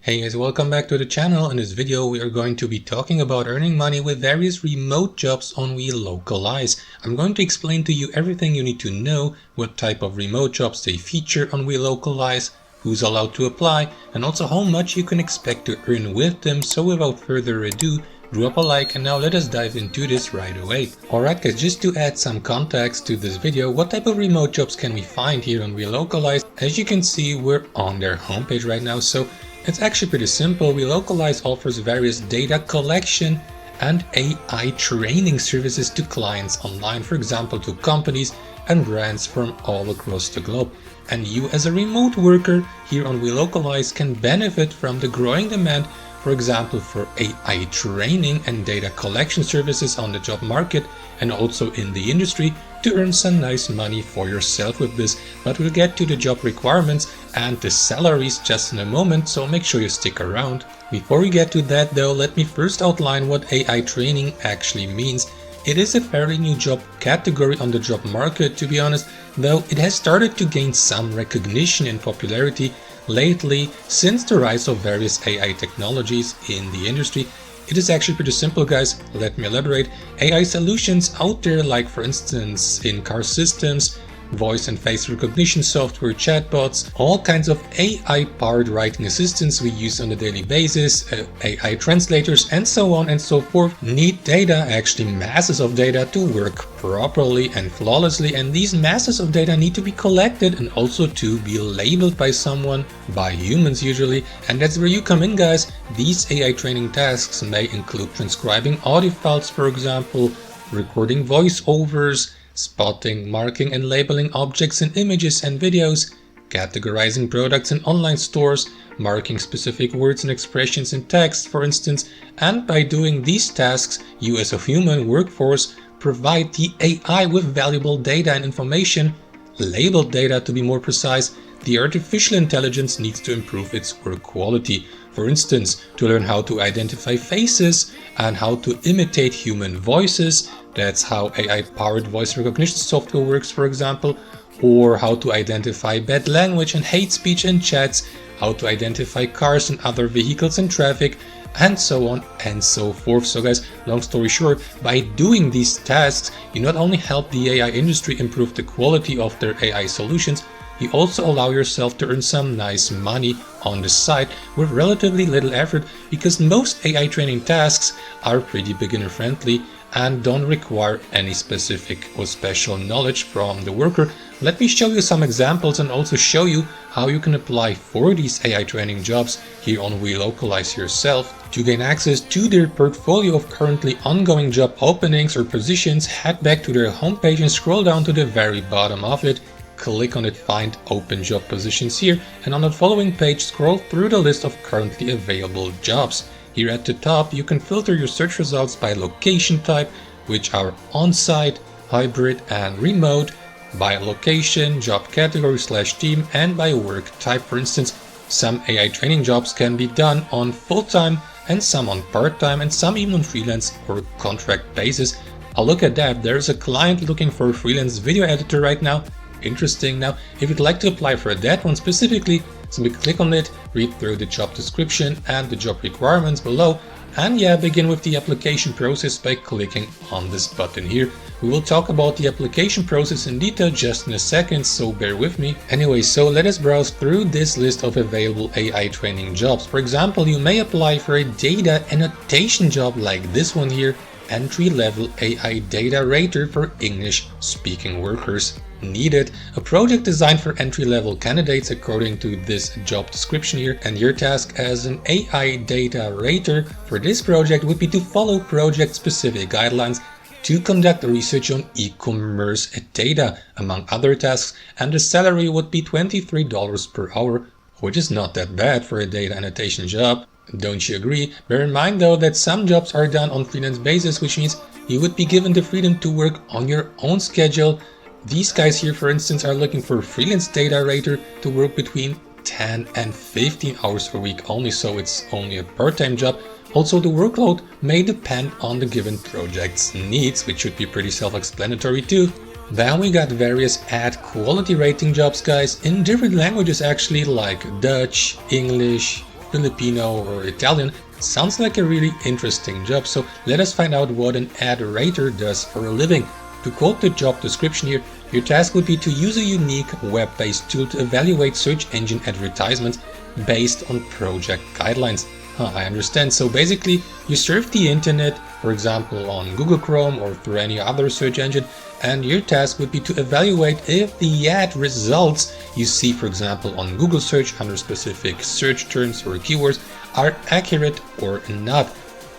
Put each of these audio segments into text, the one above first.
Hey guys, welcome back to the channel. In this video we are going to be talking about earning money with various remote jobs on Welocalize. I'm going to explain to you everything you need to know, what type of remote jobs they feature on Welocalize, who's allowed to apply, and also how much you can expect to earn with them. So without further ado, drop a like and now let us dive into this right away. Alright guys, just to add some context to this video, what type of remote jobs can we find here on Welocalize? As you can see, we're on their homepage right now, so it's actually pretty simple. Welocalize offers various data collection and AI training services to clients online, for example to companies and brands from all across the globe. And you as a remote worker here on Welocalize can benefit from the growing demand, for example for AI training and data collection services on the job market and also in the industry, to earn some nice money for yourself with this. But we'll get to the job requirements and the salaries just in a moment, so make sure you stick around. Before we get to that though, let me first outline what AI training actually means. It is a fairly new job category on the job market, to be honest, though it has started to gain some recognition and popularity lately since the rise of various AI technologies in the industry. It is actually pretty simple guys, let me elaborate. AI solutions out there, like for instance in-car systems, voice and face recognition software, chatbots, all kinds of AI-powered writing assistants we use on a daily basis, AI translators and so on and so forth, need data, actually masses of data, to work properly and flawlessly, and these masses of data need to be collected and also to be labeled by someone, by humans usually, and that's where you come in guys. These AI training tasks may include transcribing audio files, for example, recording voiceovers, spotting, marking and labeling objects in images and videos, categorizing products in online stores, marking specific words and expressions in text, for instance. And by doing these tasks, you as a human workforce provide the AI with valuable data and information, labeled data to be more precise. The artificial intelligence needs to improve its work quality. For instance, to learn how to identify faces and how to imitate human voices. That's how AI-powered voice recognition software works, for example. Or how to identify bad language and hate speech in chats, how to identify cars and other vehicles in traffic, and so on and so forth. So guys, long story short, by doing these tasks, you not only help the AI industry improve the quality of their AI solutions, you also allow yourself to earn some nice money on the side with relatively little effort, because most AI training tasks are pretty beginner friendly and don't require any specific or special knowledge from the worker. Let me show you some examples and also show you how you can apply for these AI training jobs here on Welocalize yourself. To gain access to their portfolio of currently ongoing job openings or positions, head back to their homepage and scroll down to the very bottom of it. Click on it, find open job positions here, and on the following page scroll through the list of currently available jobs. Here at the top you can filter your search results by location type, which are on-site, hybrid and remote, by location, job category / team, and by work type. For instance, some AI training jobs can be done on full-time and some on part-time and some even on freelance or contract basis. I'll look at that. There's a client looking for a freelance video editor right now. Interesting. Now, if you'd like to apply for that one specifically, simply click on it, read through the job description and the job requirements below, and begin with the application process by clicking on this button here. We will talk about the application process in detail just in a second, so bear with me. Anyway, so let us browse through this list of available AI training jobs. For example, you may apply for a data annotation job like this one here, entry-level AI data rater for English-speaking workers. Needed a project designed for entry-level candidates according to this job description here, and your task as an AI data rater for this project would be to follow project-specific guidelines, to conduct research on e-commerce data, among other tasks, and the salary would be $23 per hour, which is not that bad for a data annotation job. Don't you agree? Bear in mind though that some jobs are done on freelance basis, which means you would be given the freedom to work on your own schedule. These guys here, for instance, are looking for a freelance data rater to work between 10 and 15 hours a week only, so it's only a part-time job. Also, the workload may depend on the given project's needs, which should be pretty self-explanatory too. Then we got various ad quality rating jobs, guys, in different languages actually, like Dutch, English, Filipino or Italian, sounds like a really interesting job. So let us find out what an ad rater does for a living. To quote the job description here, your task would be to use a unique web-based tool to evaluate search engine advertisements based on project guidelines. I understand. So basically, you surf the internet, for example, on Google Chrome or through any other search engine, and your task would be to evaluate if the ad results you see, for example, on Google search under specific search terms or keywords are accurate or not.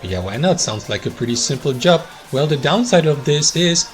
Yeah, why not? Sounds like a pretty simple job. Well, the downside of this is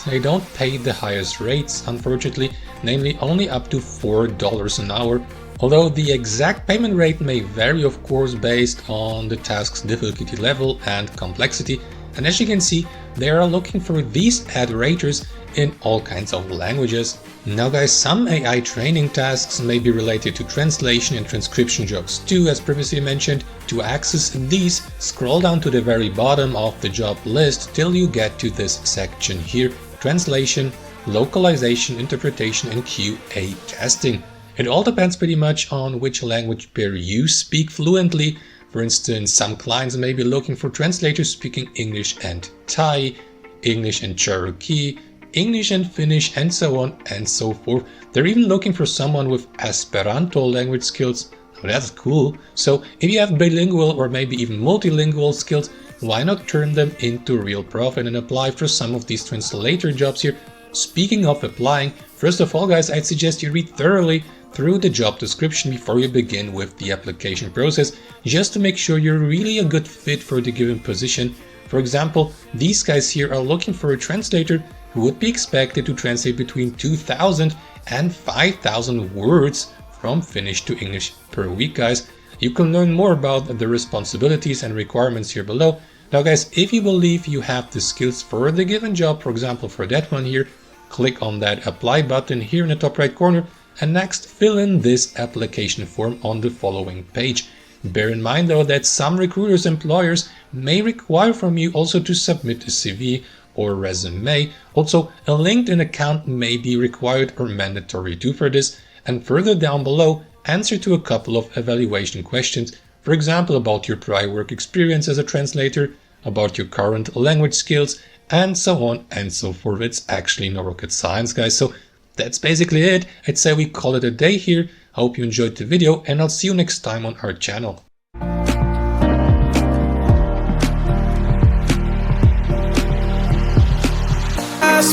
they don't pay the highest rates, unfortunately, namely only up to $4 an hour. Although the exact payment rate may vary, of course, based on the task's difficulty level and complexity. And as you can see, they are looking for these ad raters in all kinds of languages. Now guys, some AI training tasks may be related to translation and transcription jobs too, as previously mentioned. To access these, scroll down to the very bottom of the job list till you get to this section here: translation, localization, interpretation, and QA testing. It all depends pretty much on which language pair you speak fluently. For instance, some clients may be looking for translators speaking English and Thai, English and Cherokee, English and Finnish, and so on and so forth. They're even looking for someone with Esperanto language skills. Oh, that's cool. So if you have bilingual or maybe even multilingual skills, why not turn them into real profit and apply for some of these translator jobs here? Speaking of applying, first of all guys, I'd suggest you read thoroughly through the job description before you begin with the application process, just to make sure you're really a good fit for the given position. For example, these guys here are looking for a translator who would be expected to translate between 2,000 and 5,000 words from Finnish to English per week, guys. You can learn more about the responsibilities and requirements here below. Now guys, if you believe you have the skills for the given job, for example for that one here, click on that apply button here in the top right corner, and next fill in this application form on the following page. Bear in mind though that some recruiters and employers may require from you also to submit a CV or resume. Also, a LinkedIn account may be required or mandatory too for this. And further down below, answer to a couple of evaluation questions, for example about your prior work experience as a translator, about your current language skills, and so on and so forth. It's actually no rocket science, guys. So that's basically it. I'd say we call it a day here. I hope you enjoyed the video, and I'll see you next time on our channel.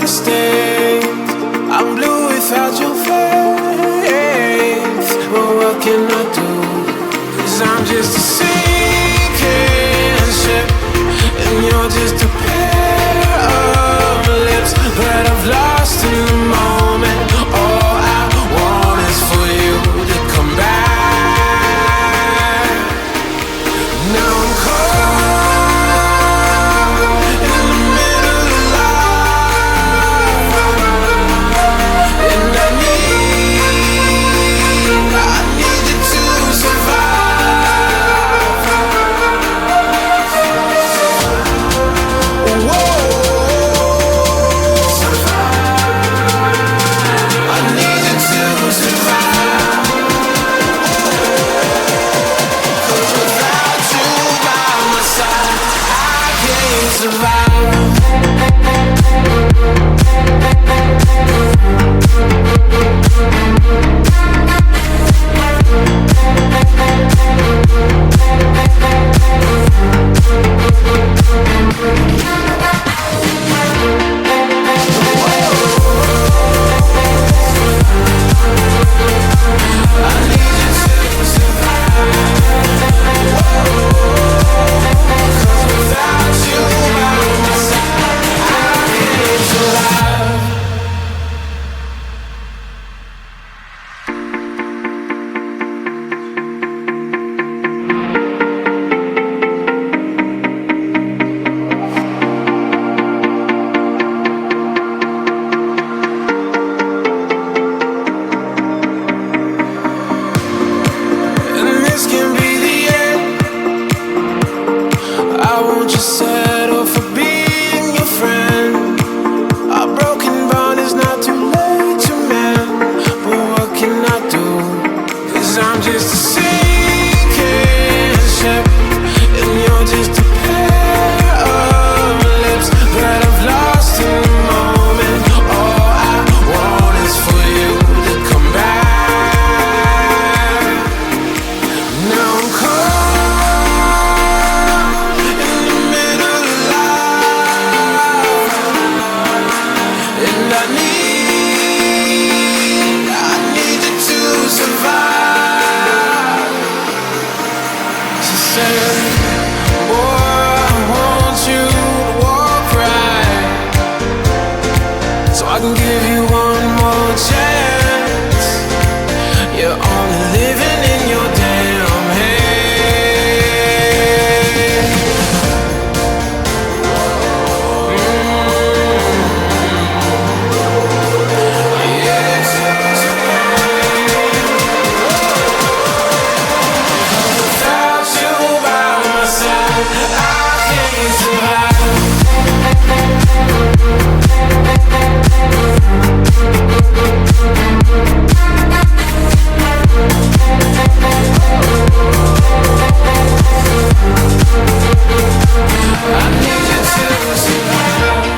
Mistake, I'm blue without your face. Well, what can I do? 'Cause I'm just a sinking ship, and you're just a pair of lips that I've lost in the moment. All I want is for you to come back. Now I'm caught in the middle of life, and I need you to survive. can give you one more chance. You're only living in your damn head. Without you by my side, I can't survive. I need you to survive.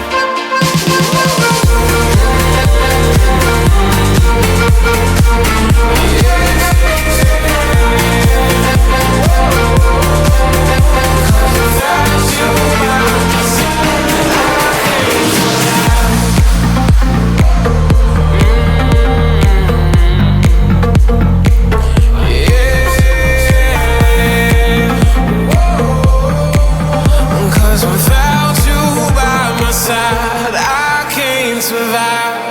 Without you by my side, I can't survive. Cause without you by my side, I can't survive.